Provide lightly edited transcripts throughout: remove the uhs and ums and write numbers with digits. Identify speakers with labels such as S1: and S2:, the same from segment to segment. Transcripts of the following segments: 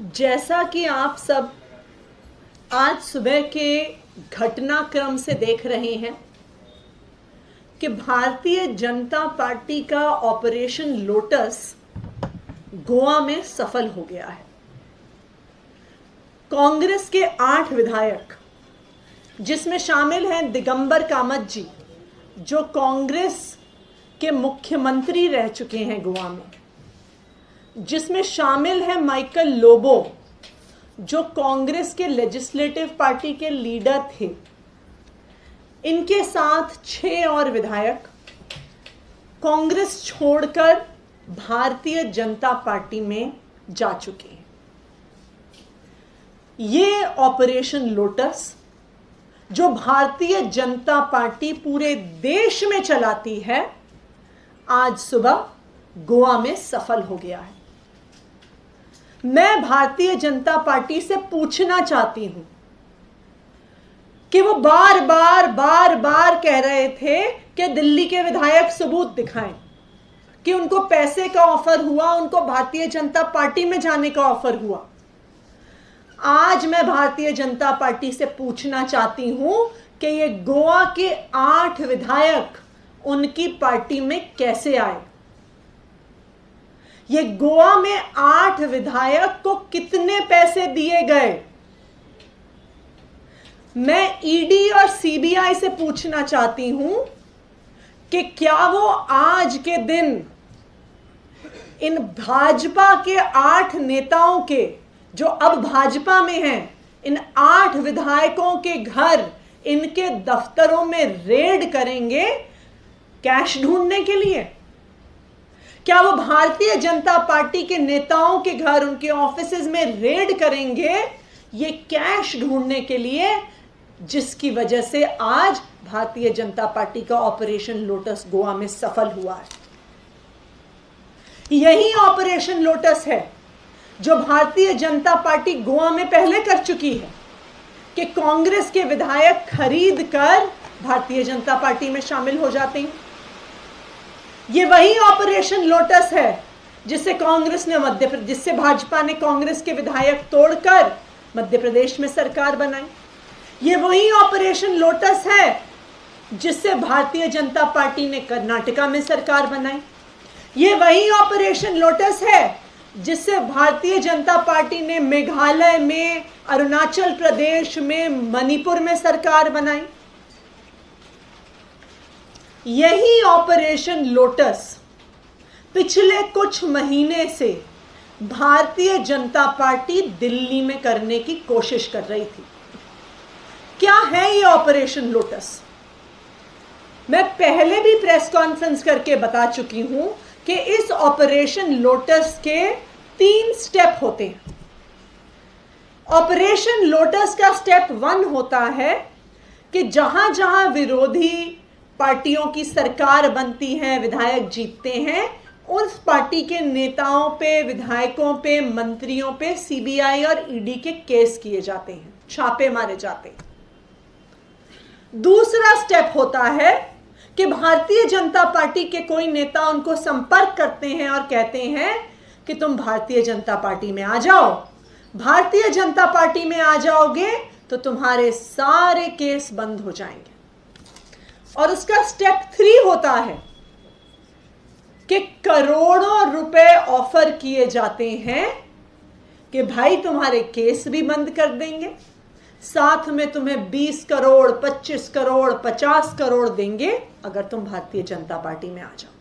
S1: जैसा कि आप सब आज सुबह के घटनाक्रम से देख रहे हैं कि भारतीय जनता पार्टी का ऑपरेशन लोटस गोवा में सफल हो गया है। कांग्रेस के 8 विधायक, जिसमें शामिल हैं दिगंबर कामत जी, जो कांग्रेस के मुख्यमंत्री रह चुके हैं गोवा में, जिसमें शामिल है माइकल लोबो, जो कांग्रेस के लेजिस्लेटिव पार्टी के लीडर थे। इनके साथ 6 और विधायक कांग्रेस छोड़कर भारतीय जनता पार्टी में जा चुके हैं। ये ऑपरेशन लोटस, जो भारतीय जनता पार्टी पूरे देश में चलाती है, आज सुबह गोवा में सफल हो गया है। मैं भारतीय जनता पार्टी से पूछना चाहती हूं कि वो बार बार कह रहे थे कि दिल्ली के विधायक सबूत दिखाएं कि उनको पैसे का ऑफर हुआ, उनको भारतीय जनता पार्टी में जाने का ऑफर हुआ। आज मैं भारतीय जनता पार्टी से पूछना चाहती हूं कि ये गोवा के 8 विधायक उनकी पार्टी में कैसे आए। ये गोवा में 8 विधायक को कितने पैसे दिए गए। मैं ईडी और सीबीआई से पूछना चाहती हूं कि क्या वो आज के दिन इन भाजपा के 8 नेताओं के, जो अब भाजपा में हैं, इन 8 विधायकों के घर, इनके दफ्तरों में रेड करेंगे कैश ढूंढने के लिए? क्या वो भारतीय जनता पार्टी के नेताओं के घर, उनके ऑफिसेज में रेड करेंगे ये कैश ढूंढने के लिए, जिसकी वजह से आज भारतीय जनता पार्टी का ऑपरेशन लोटस गोवा में सफल हुआ है? यही ऑपरेशन लोटस है जो भारतीय जनता पार्टी गोवा में पहले कर चुकी है कि कांग्रेस के विधायक खरीद कर भारतीय जनता पार्टी में शामिल हो जाते हैं। ये वही ऑपरेशन लोटस है जिससे जिससे भाजपा ने कांग्रेस के विधायक तोड़कर मध्य प्रदेश में सरकार बनाई। ये वही ऑपरेशन लोटस है जिससे भारतीय जनता पार्टी ने कर्नाटका में सरकार बनाई। ये वही ऑपरेशन लोटस है जिससे भारतीय जनता पार्टी ने मेघालय में, अरुणाचल प्रदेश में, मणिपुर में सरकार बनाई। यही ऑपरेशन लोटस पिछले कुछ महीने से भारतीय जनता पार्टी दिल्ली में करने की कोशिश कर रही थी। क्या है ये ऑपरेशन लोटस? मैं पहले भी प्रेस कॉन्फ्रेंस करके बता चुकी हूं कि इस ऑपरेशन लोटस के 3 स्टेप होते हैं। ऑपरेशन लोटस का स्टेप 1 होता है कि जहां जहां विरोधी पार्टियों की सरकार बनती है, विधायक जीतते हैं, उस पार्टी के नेताओं पे, विधायकों पे, मंत्रियों पे सीबीआई और ईडी के केस किए जाते हैं, छापे मारे जाते हैं। दूसरा स्टेप होता है कि भारतीय जनता पार्टी के कोई नेता उनको संपर्क करते हैं और कहते हैं कि तुम भारतीय जनता पार्टी में आ जाओ। भारतीय जनता पार्टी में आ जाओगे तो तुम्हारे सारे केस बंद हो जाएंगे। और उसका स्टेप 3 होता है कि करोड़ों रुपए ऑफर किए जाते हैं कि भाई तुम्हारे केस भी बंद कर देंगे, साथ में तुम्हें 20 करोड़, 25 करोड़, 50 करोड़ देंगे अगर तुम भारतीय जनता पार्टी में आ जाओ।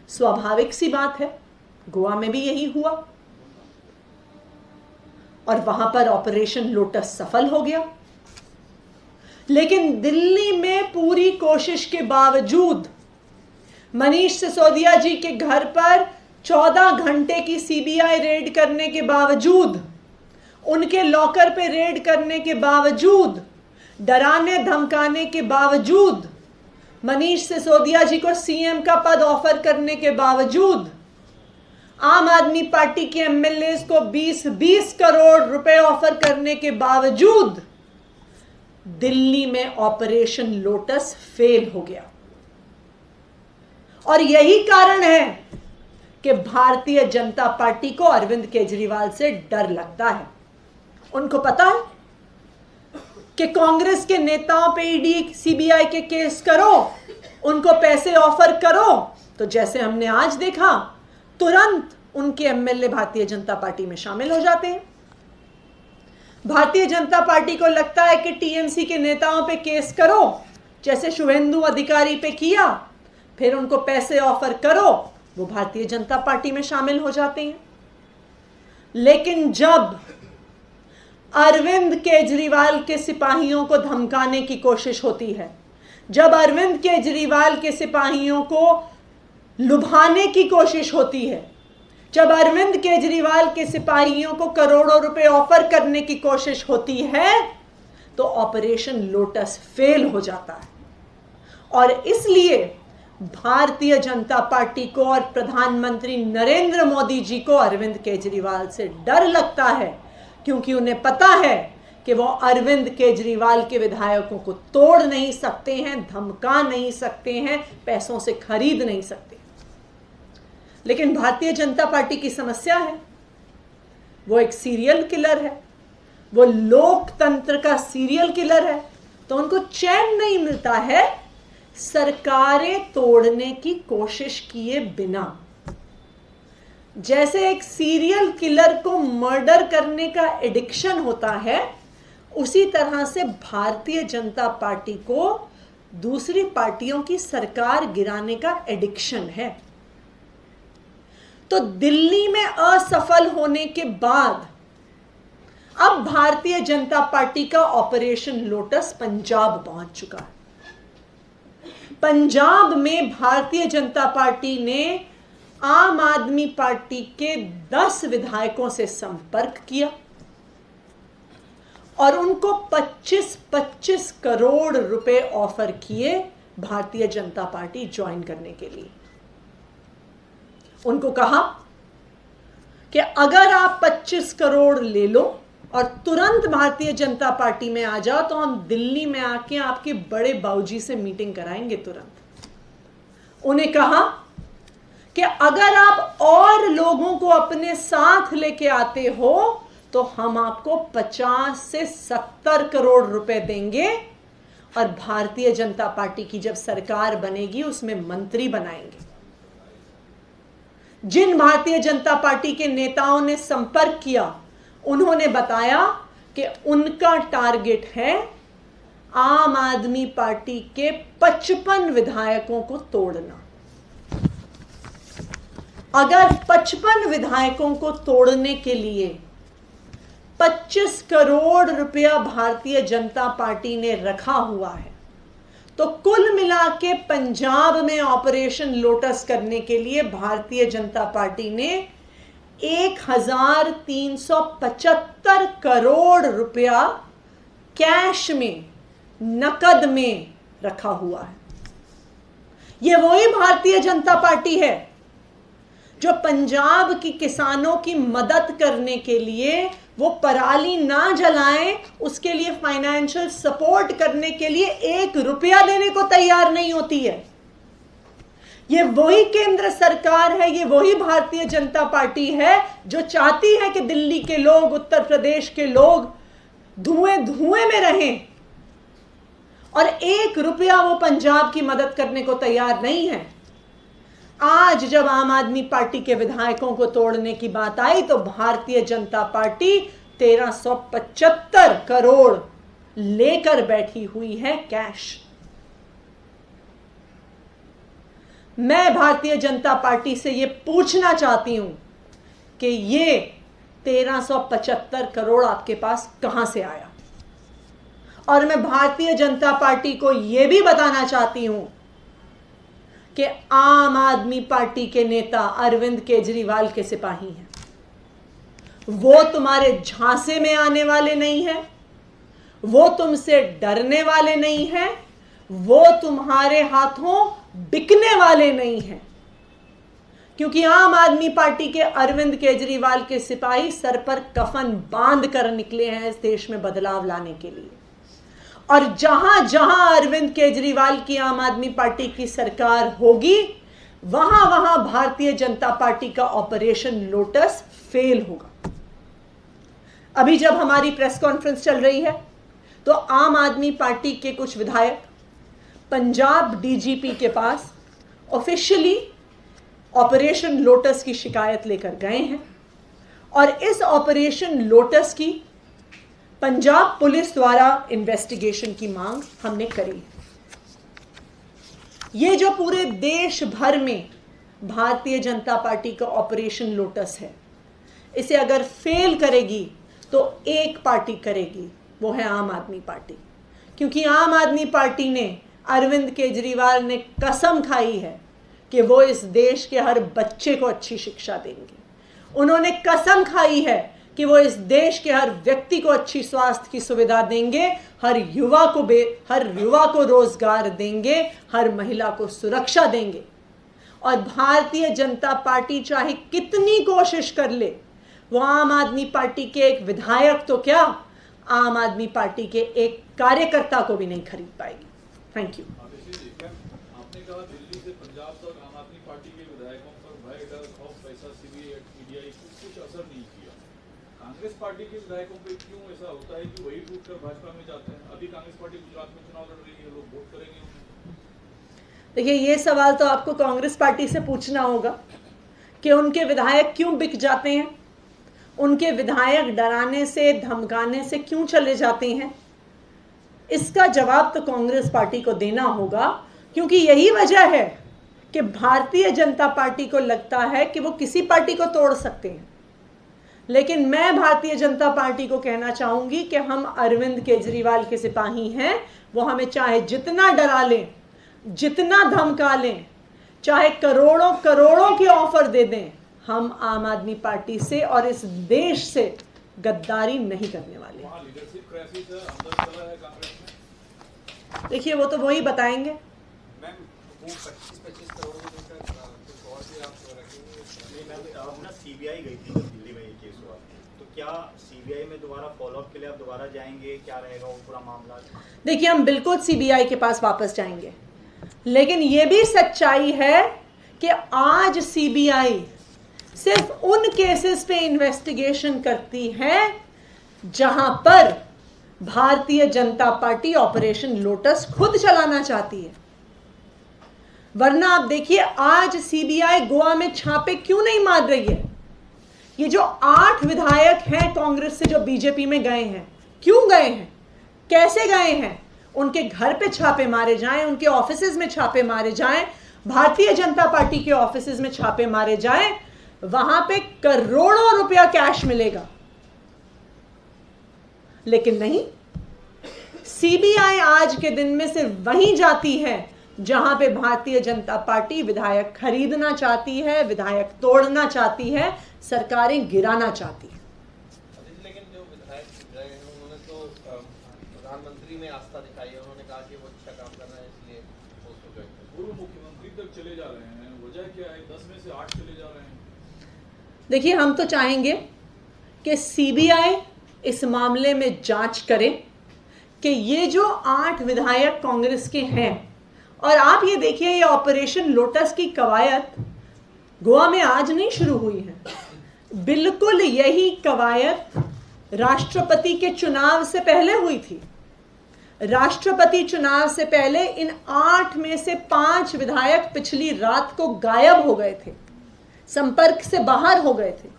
S1: स्वाभाविक सी बात है, गोवा में भी यही हुआ और वहां पर ऑपरेशन लोटस सफल हो गया। लेकिन दिल्ली में पूरी कोशिश के बावजूद, मनीष सिसोदिया जी के घर पर 14 घंटे की सीबीआई रेड करने के बावजूद, उनके लॉकर पे रेड करने के बावजूद, डराने धमकाने के बावजूद, मनीष सिसोदिया जी को सीएम का पद ऑफर करने के बावजूद, आम आदमी पार्टी के एमएलए को 20-20 करोड़ रुपए ऑफर करने के बावजूद दिल्ली में ऑपरेशन लोटस फेल हो गया। और यही कारण है कि भारतीय जनता पार्टी को अरविंद केजरीवाल से डर लगता है। उनको पता है कि कांग्रेस के नेताओं पे ईडी सीबीआई के केस करो, उनको पैसे ऑफर करो, तो जैसे हमने आज देखा तुरंत उनके एमएलए भारतीय जनता पार्टी में शामिल हो जाते हैं। भारतीय जनता पार्टी को लगता है कि टीएमसी के नेताओं पे केस करो, जैसे शुभेंदु अधिकारी पे किया, फिर उनको पैसे ऑफर करो, वो भारतीय जनता पार्टी में शामिल हो जाते हैं। लेकिन जब अरविंद केजरीवाल के सिपाहियों को धमकाने की कोशिश होती है, जब अरविंद केजरीवाल के सिपाहियों को लुभाने की कोशिश होती है, जब अरविंद केजरीवाल के सिपाहियों को करोड़ों रुपए ऑफर करने की कोशिश होती है, तो ऑपरेशन लोटस फेल हो जाता है। और इसलिए भारतीय जनता पार्टी को और प्रधानमंत्री नरेंद्र मोदी जी को अरविंद केजरीवाल से डर लगता है, क्योंकि उन्हें पता है कि वो अरविंद केजरीवाल के विधायकों को तोड़ नहीं सकते हैं, धमका नहीं सकते हैं, पैसों से खरीद नहीं सकते। लेकिन भारतीय जनता पार्टी की समस्या है, वो एक सीरियल किलर है, वो लोकतंत्र का सीरियल किलर है, तो उनको चैन नहीं मिलता है सरकारें तोड़ने की कोशिश किए बिना। जैसे एक सीरियल किलर को मर्डर करने का एडिक्शन होता है, उसी तरह से भारतीय जनता पार्टी को दूसरी पार्टियों की सरकार गिराने का एडिक्शन है। तो दिल्ली में असफल होने के बाद अब भारतीय जनता पार्टी का ऑपरेशन लोटस पंजाब पहुंच चुका है। पंजाब में भारतीय जनता पार्टी ने आम आदमी पार्टी के 10 विधायकों से संपर्क किया और उनको 25-25 करोड़ रुपए ऑफर किए भारतीय जनता पार्टी ज्वाइन करने के लिए। उनको कहा कि अगर आप 25 करोड़ ले लो और तुरंत भारतीय जनता पार्टी में आ जाओ, तो हम दिल्ली में आके आपके बड़े बाबूजी से मीटिंग कराएंगे तुरंत। उन्हें कहा कि अगर आप और लोगों को अपने साथ लेके आते हो तो हम आपको 50 से 70 करोड़ रुपए देंगे और भारतीय जनता पार्टी की जब सरकार बनेगी उसमें मंत्री बनाएंगे। जिन भारतीय जनता पार्टी के नेताओं ने संपर्क किया, उन्होंने बताया कि उनका टारगेट है आम आदमी पार्टी के 55 विधायकों को तोड़ना। अगर 55 विधायकों को तोड़ने के लिए 25 करोड़ रुपया भारतीय जनता पार्टी ने रखा हुआ है, तो कुल मिला के पंजाब में ऑपरेशन लोटस करने के लिए भारतीय जनता पार्टी ने 1375 करोड़ रुपया कैश में, नकद में रखा हुआ है। यह वही भारतीय जनता पार्टी है जो पंजाब की किसानों की मदद करने के लिए, वो पराली ना जलाएं, उसके लिए फाइनेंशियल सपोर्ट करने के लिए 1 रुपया देने को तैयार नहीं होती है। ये वही केंद्र सरकार है, ये वही भारतीय जनता पार्टी है जो चाहती है कि दिल्ली के लोग, उत्तर प्रदेश के लोग धुएं धुएं में रहें, और 1 रुपया वो पंजाब की मदद करने को तैयार नहीं है। आज जब आम आदमी पार्टी के विधायकों को तोड़ने की बात आई तो भारतीय जनता पार्टी 1375 करोड़ लेकर बैठी हुई है कैश। मैं भारतीय जनता पार्टी से यह पूछना चाहती हूं कि ये 1375 करोड़ आपके पास कहां से आया, और मैं भारतीय जनता पार्टी को यह भी बताना चाहती हूं कि आम आदमी पार्टी के नेता अरविंद केजरीवाल के सिपाही हैं। वो तुम्हारे झांसे में आने वाले नहीं हैं, वो तुमसे डरने वाले नहीं हैं, वो तुम्हारे हाथों बिकने वाले नहीं हैं, क्योंकि आम आदमी पार्टी के अरविंद केजरीवाल के सिपाही सर पर कफन बांध कर निकले हैं इस देश में बदलाव लाने के लिए। और जहां जहां अरविंद केजरीवाल की आम आदमी पार्टी की सरकार होगी, वहां वहां भारतीय जनता पार्टी का ऑपरेशन लोटस फेल होगा। अभी जब हमारी प्रेस कॉन्फ्रेंस चल रही है तो आम आदमी पार्टी के कुछ विधायक पंजाब डीजीपी के पास ऑफिशियली ऑपरेशन लोटस की शिकायत लेकर गए हैं और इस ऑपरेशन लोटस की पंजाब पुलिस द्वारा इन्वेस्टिगेशन की मांग हमने करी। ये जो पूरे देश भर में भारतीय जनता पार्टी का ऑपरेशन लोटस है, इसे अगर फेल करेगी तो एक पार्टी करेगी, वो है आम आदमी पार्टी। क्योंकि आम आदमी पार्टी ने, अरविंद केजरीवाल ने कसम खाई है कि वो इस देश के हर बच्चे को अच्छी शिक्षा देंगे। उन्होंने कसम खाई है कि वो इस देश के हर व्यक्ति को अच्छी स्वास्थ्य की सुविधा देंगे, हर युवा को रोजगार देंगे, हर महिला को सुरक्षा देंगे। और भारतीय जनता पार्टी चाहे कितनी कोशिश कर ले, वो आम आदमी पार्टी के एक विधायक तो क्या, आम आदमी पार्टी के एक कार्यकर्ता को भी नहीं खरीद पाएगी। Thank you.
S2: आपने कहा दिल्ली से पंजाब तक आम आदमी पार्टी के विधायकों पर भय, डर, खौफ, पैसा, सीबीआई, ईडी कुछ असर नहीं किया। कांग्रेस पार्टी के विधायकों पे क्यों ऐसा होता है कि वही टूटकर भाजपा में जाते हैं? अभी कांग्रेस पार्टी गुजरात में चुनाव लड़ रही है, लोग वोट करेंगे।
S1: देखिए, ये सवाल तो आपको कांग्रेस पार्टी से पूछना होगा कि उनके विधायक क्यों बिक जाते हैं, उनके विधायक डराने से, धमकाने से क्यों चले जाते हैं। इसका जवाब तो कांग्रेस पार्टी को देना होगा, क्योंकि यही वजह है कि भारतीय जनता पार्टी को लगता है कि वो किसी पार्टी को तोड़ सकते हैं। लेकिन मैं भारतीय जनता पार्टी को कहना चाहूंगी कि हम अरविंद केजरीवाल के सिपाही हैं। वो हमें चाहे जितना डरा लें, जितना धमका लें, चाहे करोड़ों करोड़ों के ऑफर दे दें, हम आम आदमी पार्टी से और इस देश से गद्दारी नहीं करने वाले। देखिए, वो तो वही बताएंगे।
S3: मैम, वो 25-25 करोड़ सीबीआई गई थी दिल्ली में ये केस हुआ, तो क्या सीबीआई में दोबारा फॉलोअप के लिए आप दोबारा जाएंगे? क्या रहेगा वो पूरा मामला?
S1: देखिए, हम बिल्कुल सीबीआई के पास वापस जाएंगे, लेकिन ये भी सच्चाई है कि आज सीबीआई सिर्फ उन केसेस पे इन्वेस्टिगेशन करती है जहां पर Bharatiya Janata party operation lotus खुद चलाना चाहती है। वरना आप देखिए, आज सीबीआई गोवा में छापे क्यों नहीं मार रही है। ये जो 8 विधायक हैं कांग्रेस से जो बीजेपी में गए हैं, क्यों गए हैं, कैसे गए हैं? उनके घर पे छापे मारे जाएं, उनके ऑफिसेज में छापे मारे जाएं, भारतीय जनता पार्टी के ऑफिसेज में छापे मारे जाएं, वहां पे करोड़ों रुपया कैश मिलेगा। लेकिन नहीं, सीबीआई आज के दिन में सिर्फ वहीं जाती है जहां पे भारतीय जनता पार्टी विधायक खरीदना चाहती है, विधायक तोड़ना चाहती है, सरकारें गिराना चाहती है।
S4: लेकिन जो विधायक गए हैं उन्होंने तो प्रधानमंत्री में आस्था दिखाई है, उन्होंने कहा कि वो अच्छा काम कर रहे हैं, इसलिए उसको गए।
S2: पूर्व मुख्यमंत्री तक चले जा रहे हैं, वजह क्या है? 10 में से 8 चले जा रहे हैं।
S1: देखिए, हम तो चाहेंगे कि सीबीआई इस मामले में जांच करे कि ये जो 8 विधायक कांग्रेस के हैं, और आप ये देखिए, ये ऑपरेशन लोटस की कवायद गोवा में आज नहीं शुरू हुई है। बिल्कुल यही कवायद राष्ट्रपति के चुनाव से पहले हुई थी। राष्ट्रपति चुनाव से पहले इन 8 में से 5 विधायक पिछली रात को गायब हो गए थे, संपर्क से बाहर हो गए थे।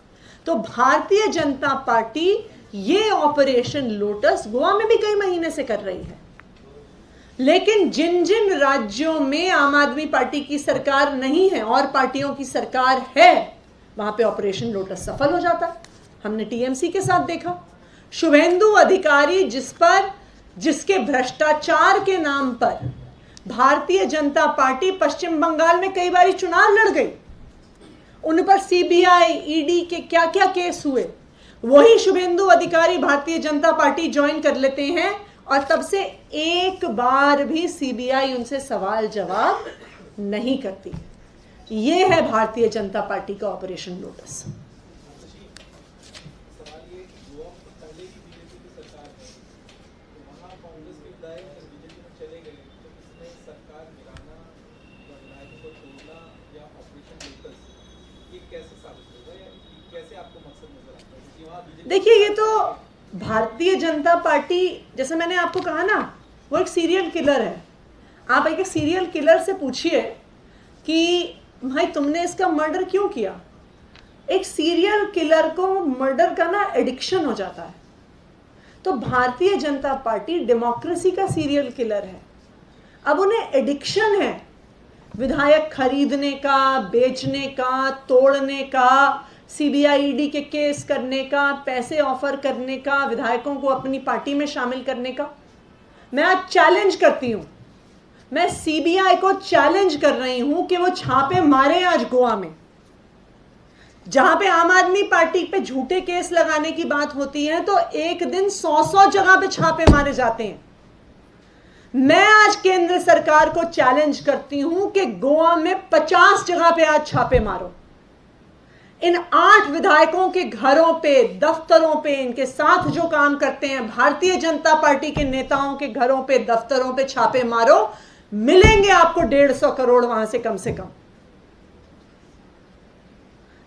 S1: तो भारतीय जनता पार्टी ये ऑपरेशन लोटस गोवा में भी कई महीने से कर रही है। लेकिन जिन जिन राज्यों में आम आदमी पार्टी की सरकार नहीं है और पार्टियों की सरकार है, वहां पे ऑपरेशन लोटस सफल हो जाता है। हमने टीएमसी के साथ देखा, शुभेंदु अधिकारी जिसके भ्रष्टाचार के नाम पर भारतीय जनता पार्टी पश्चिम बंगाल में कई बार चुनाव लड़ गई, उन पर सीबीआई, ईडी के क्या क्या केस हुए, वही शुभेंदु अधिकारी भारतीय जनता पार्टी ज्वाइन कर लेते हैं और तब से एक बार भी सीबीआई उनसे सवाल जवाब नहीं करती। ये है भारतीय जनता पार्टी का ऑपरेशन लोटस। देखिए, ये तो भारतीय जनता पार्टी, जैसे मैंने आपको कहा ना, वो एक सीरियल किलर है। आप एक सीरियल किलर से पूछिए कि भाई तुमने इसका मर्डर क्यों किया। एक सीरियल किलर को मर्डर का ना एडिक्शन हो जाता है। तो भारतीय जनता पार्टी डेमोक्रेसी का सीरियल किलर है। अब उन्हें एडिक्शन है विधायक खरीदने का, बेचने का, तोड़ने का, सीबीआई के केस करने का, पैसे ऑफर करने का, विधायकों को अपनी पार्टी में शामिल करने का। मैं आज चैलेंज करती हूं, मैं सीबीआई को चैलेंज कर रही हूं कि वो छापे मारे आज गोवा में, जहां पे आम आदमी पार्टी पे झूठे केस लगाने की बात होती है तो एक दिन 100 जगह पे छापे मारे जाते हैं। मैं आज केंद्र सरकार को चैलेंज करती हूं कि गोवा में 50 जगह पे आज छापे मारो। इन 8 विधायकों के घरों पे, दफ्तरों पे, इनके साथ जो काम करते हैं भारतीय जनता पार्टी के नेताओं के घरों पे, दफ्तरों पे छापे मारो। मिलेंगे आपको 150 करोड़ वहां से कम।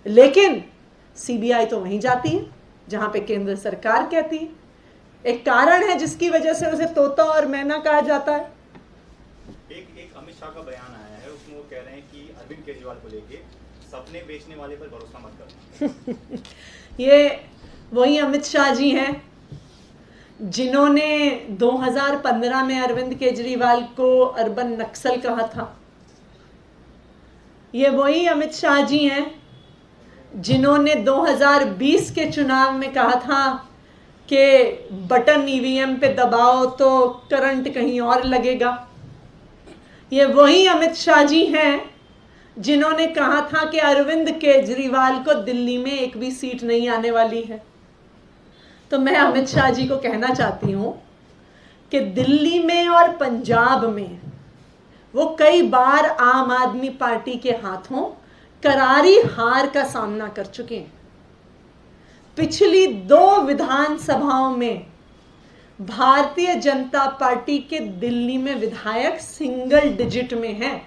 S1: लेकिन सीबीआई तो वहीं जाती है जहां पे केंद्र सरकार कहती है। एक कारण है जिसकी वजह से उसे तोता और मैना कहा जाता है।
S3: एक अमित शाह का बयान आया है, उसमें वो कह रहे हैं कि अरविंद केजरीवाल को लेके सपने बेचने वाले पर भरोसा मत करना।
S1: ये वही अमित शाह जी हैं जिन्होंने 2015 में अरविंद केजरीवाल को अर्बन नक्सल कहा था। ये वही अमित शाह जी हैं जिन्होंने 2020 के चुनाव में कहा था कि बटन ईवीएम पे दबाओ तो करंट कहीं और लगेगा। ये वही अमित शाह जी हैं जिन्होंने कहा था कि अरविंद केजरीवाल को दिल्ली में एक भी सीट नहीं आने वाली है। तो मैं अमित शाह जी को कहना चाहती हूं कि दिल्ली में और पंजाब में वो कई बार आम आदमी पार्टी के हाथों करारी हार का सामना कर चुके हैं। पिछली 2 विधानसभाओं में भारतीय जनता पार्टी के दिल्ली में विधायक सिंगल डिजिट में हैं।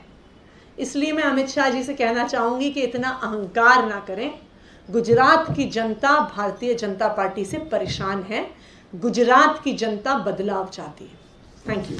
S1: इसलिए मैं अमित शाह जी से कहना चाहूंगी कि इतना अहंकार ना करें। गुजरात की जनता भारतीय जनता पार्टी से परेशान है। गुजरात की जनता बदलाव चाहती है। Thank you.